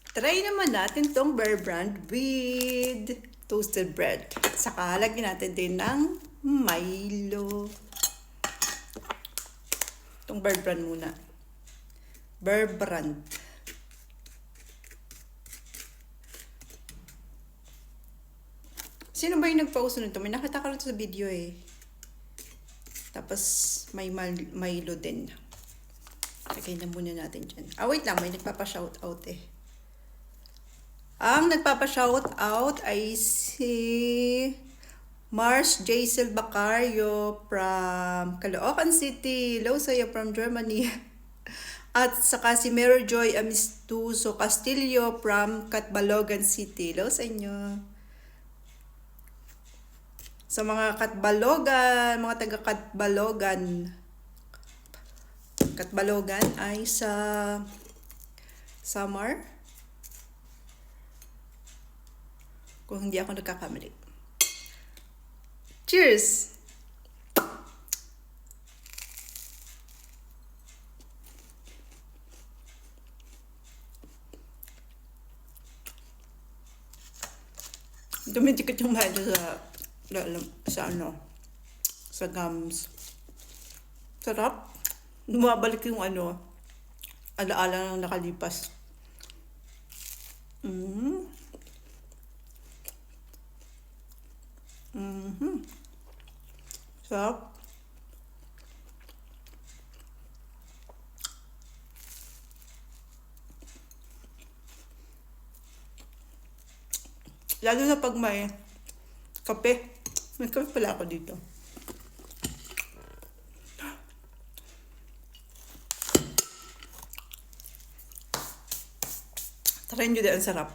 Try naman natin tong Bear Brand with toasted bread. Saka lagyan natin din ng Milo. Itong Bear Brand muna. Bear Brand. Sino ba yung nagpauso nito? May nakita ka rin sa video eh. Tapos may Milo din. Lagay na muna natin dyan. Wait lang. May nagpapa-shoutout eh. Ang nagpapa-shoutout ay si Mars Jaisel Bacario from Caloocan City. Hello sa'yo from Germany. At saka si Mary Joy Amistuso Castillo from Catbalogan City. Hello sa inyo. Sa mga Catbalogan, mga taga-Catbalogan. Catbalogan ay sa Samar. Kung hindi ako nagkakamali. Cheers! Dumidikit yung mahal sa gums. Sarap. Bumabalik yung alaala ng nakalipas. Sarap. Lalo na pag may kape. May kape pala ako dito. Try nyo din, ang sarap.